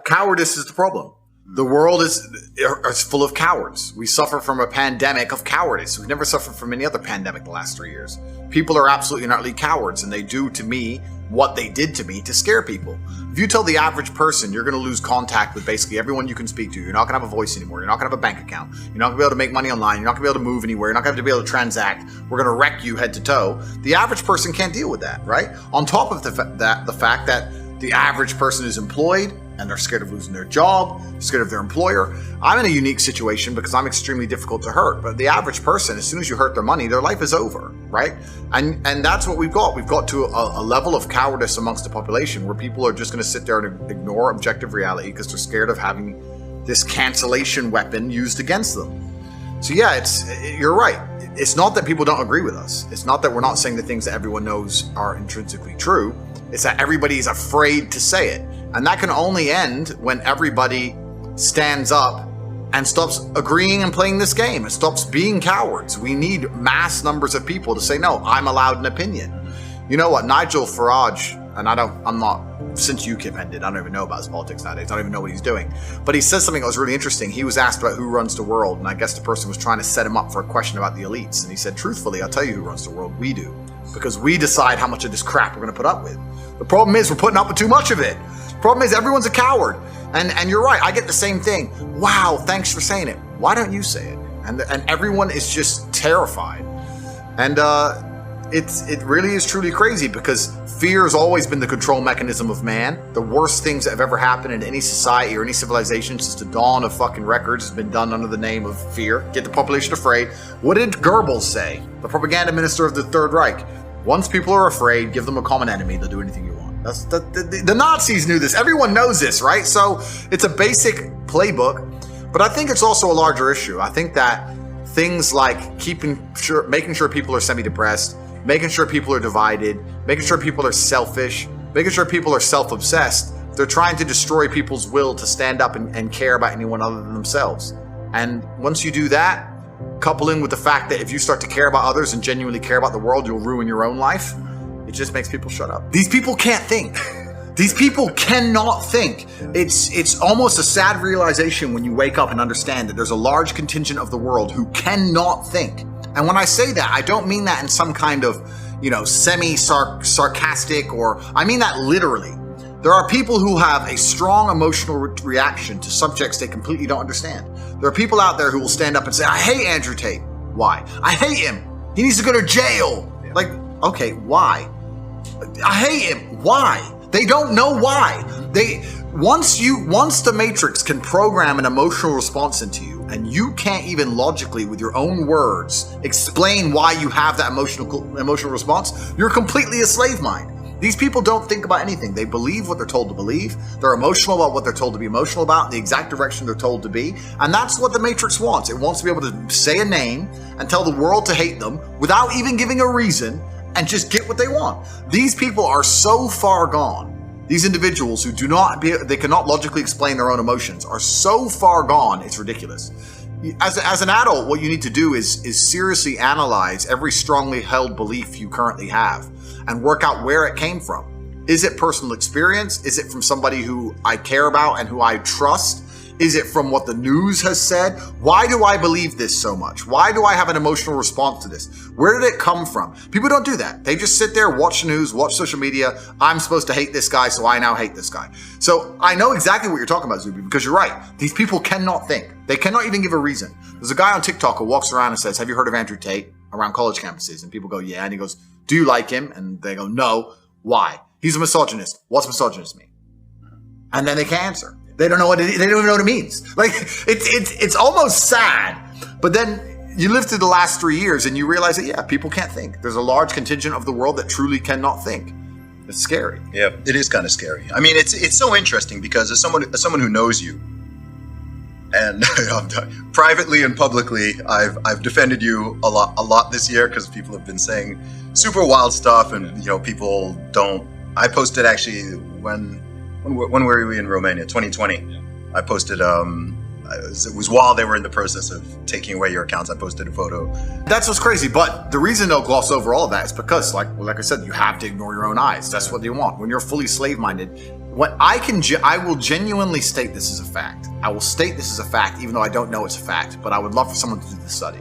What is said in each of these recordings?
Cowardice is the problem. The world is full of cowards. We suffer from a pandemic of cowardice. We've never suffered from any other pandemic the last 3 years. People are absolutely and utterly cowards, and they do to me what they did to me to scare people. If you tell the average person you're going to lose contact with basically everyone you can speak to, you're not going to have a voice anymore, you're not going to have a bank account, you're not going to be able to make money online, you're not going to be able to move anywhere, you're not going to be able to transact, we're going to wreck you head to toe, the average person can't deal with that, right? On top of the fact that the average person is employed and they're scared of losing their job, scared of their employer. I'm in a unique situation because I'm extremely difficult to hurt. But the average person, as soon as you hurt their money, their life is over, right? And that's what we've got. We've got to a level of cowardice amongst the population where people are just going to sit there and ignore objective reality because they're scared of having this cancellation weapon used against them. So yeah, you're right. It's not that people don't agree with us. It's not that we're not saying the things that everyone knows are intrinsically true. It's that everybody is afraid to say it. And that can only end when everybody stands up and stops agreeing and playing this game. It stops being cowards. We need mass numbers of people to say, no, I'm allowed an opinion. You know what, Nigel Farage, and since UKIP ended, I don't even know about his politics nowadays. I don't even know what he's doing. But he said something that was really interesting. He was asked about who runs the world, and I guess the person was trying to set him up for a question about the elites. And he said, truthfully, I'll tell you who runs the world. We do. Because we decide how much of this crap we're going to put up with. The problem is we're putting up with too much of it. The problem is everyone's a coward. And you're right, I get the same thing. Wow, thanks for saying it. Why don't you say it? And everyone is just terrified. And it really is truly crazy because fear has always been the control mechanism of man. The worst things that have ever happened in any society or any civilization since the dawn of fucking records has been done under the name of fear. Get the population afraid. What did Goebbels say? The propaganda minister of the Third Reich. Once people are afraid, give them a common enemy, they'll do anything you want. The Nazis knew this. Everyone knows this, right? So it's a basic playbook, but I think it's also a larger issue. I think that things like making sure people are semi-depressed, making sure people are divided, making sure people are selfish, making sure people are self-obsessed, they're trying to destroy people's will to stand up and care about anyone other than themselves. And once you do that, couple in with the fact that if you start to care about others and genuinely care about the world, you'll ruin your own life. It just makes people shut up. These people can't think. These people cannot think. It's almost a sad realization when you wake up and understand that there's a large contingent of the world who cannot think. And when I say that, I don't mean that in some kind of, semi-sarcastic or I mean that literally. There are people who have a strong emotional reaction to subjects they completely don't understand. There are people out there who will stand up and say, I hate Andrew Tate. Why? I hate him. He needs to go to jail. Like, okay, why? I hate him. Why? They don't know why. Once the Matrix can program an emotional response into you, and you can't even logically, with your own words, explain why you have that emotional response, you're completely a slave mind. These people don't think about anything. They believe what they're told to believe. They're emotional about what they're told to be emotional about, the exact direction they're told to be. And that's what the Matrix wants. It wants to be able to say a name and tell the world to hate them without even giving a reason and just get what they want. These people are so far gone. These individuals who they cannot logically explain their own emotions are so far gone, it's ridiculous. As an adult, what you need to do is seriously analyze every strongly held belief you currently have and work out where it came from. Is it personal experience? Is it from somebody who I care about and who I trust? Is it from what the news has said? Why do I believe this so much? Why do I have an emotional response to this? Where did it come from? People don't do that. They just sit there, watch the news, watch social media. I'm supposed to hate this guy, so I now hate this guy. So I know exactly what you're talking about, Zuby, because you're right. These people cannot think. They cannot even give a reason. There's a guy on TikTok who walks around and says, have you heard of Andrew Tate around college campuses? And people go, yeah. And he goes, do you like him? And they go, no. Why? He's a misogynist. What's misogynist mean? And then they can't answer. They don't know they don't even know what it means. Like it's almost sad. But then you live through the last 3 years and you realize that yeah, people can't think. There's a large contingent of the world that truly cannot think. It's scary. Yeah, it is kind of scary. I mean, it's so interesting because as someone who knows you, and privately and publicly, I've defended you a lot this year because people have been saying super wild stuff, and people don't. I posted actually when were we in Romania? 2020. I posted. It was while they were in the process of taking away your accounts. I posted a photo. That's what's crazy. But the reason they'll gloss over all of that is because, like I said, you have to ignore your own eyes. That's what they want. When you're fully slave-minded, I will genuinely state this as a fact. I will state this as a fact, even though I don't know it's a fact, but I would love for someone to do the study.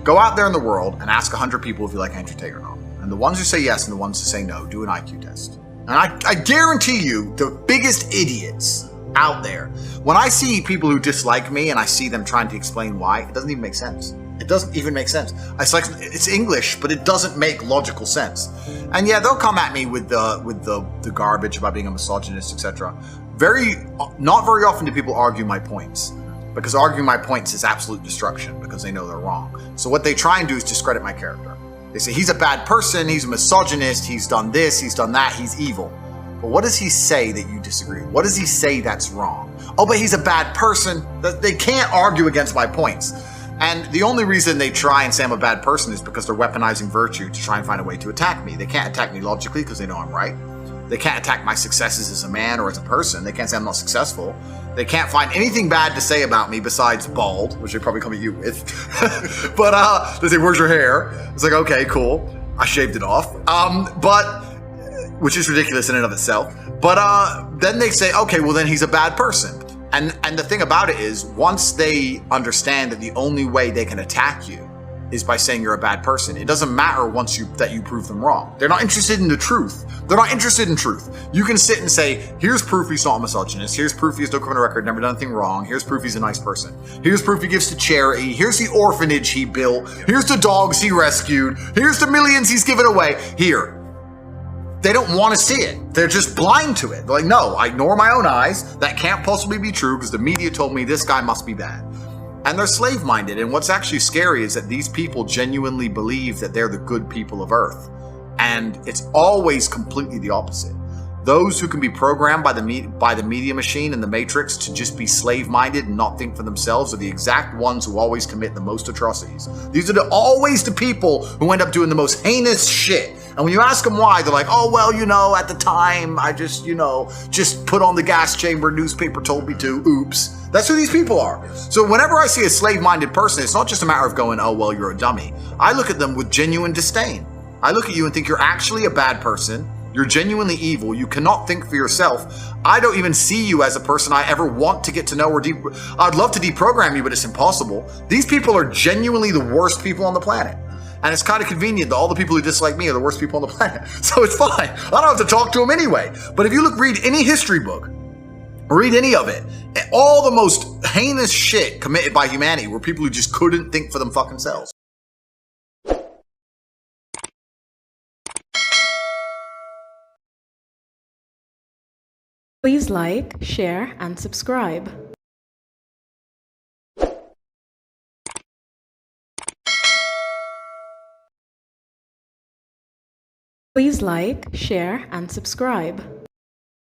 Go out there in the world and ask 100 people if you like Andrew Tate or not. And the ones who say yes and the ones who say no, do an IQ test. And I guarantee you, the biggest idiots out there, when I see people who dislike me and I see them trying to explain why, it doesn't even make sense. It doesn't even make sense. It's English, but it doesn't make logical sense. And yeah, they'll come at me with the garbage about being a misogynist, etc. Not very often do people argue my points, because arguing my points is absolute destruction because they know they're wrong. So what they try and do is discredit my character. They say he's a bad person, he's a misogynist, he's done this, he's done that, he's evil. But what does he say that you disagree? What does he say that's wrong? Oh, but he's a bad person. They can't argue against my points. And the only reason they try and say I'm a bad person is because they're weaponizing virtue to try and find a way to attack me. They can't attack me logically because they know I'm right. They can't attack my successes as a man or as a person. They can't say I'm not successful. They can't find anything bad to say about me besides bald, which they probably come at you with. But they say, where's your hair? It's like, okay, cool. I shaved it off. Which is ridiculous in and of itself. But then they say, okay, well then he's a bad person. And the thing about it is, once they understand that the only way they can attack you is by saying you're a bad person, it doesn't matter that you prove them wrong. They're not interested in the truth. They're not interested in truth. You can sit and say, here's proof he's not a misogynist. Here's proof he has no criminal record, never done anything wrong. Here's proof he's a nice person. Here's proof he gives to charity. Here's the orphanage he built. Here's the dogs he rescued. Here's the millions he's given away. Here. They don't want to see it. They're just blind to it. They're like, no, I ignore my own eyes. That can't possibly be true because the media told me this guy must be bad. And they're slave-minded. And what's actually scary is that these people genuinely believe that they're the good people of Earth. And it's always completely the opposite. Those who can be programmed by the media machine and the matrix to just be slave-minded and not think for themselves are the exact ones who always commit the most atrocities. These are always the people who end up doing the most heinous shit. And when you ask them why, they're like, oh, well, at the time, I just put on the gas chamber, newspaper told me to, oops. That's who these people are. So whenever I see a slave-minded person, it's not just a matter of going, oh, well, you're a dummy. I look at them with genuine disdain. I look at you and think you're actually a bad person. You're genuinely evil. You cannot think for yourself. I don't even see you as a person I ever want to get to know or I'd love to deprogram you, but it's impossible. These people are genuinely the worst people on the planet. And it's kind of convenient that all the people who dislike me are the worst people on the planet. So it's fine. I don't have to talk to them anyway. But if you read any history book, read any of it, all the most heinous shit committed by humanity were people who just couldn't think for them fucking selves. Please like, share, and subscribe. Please like, share, and subscribe.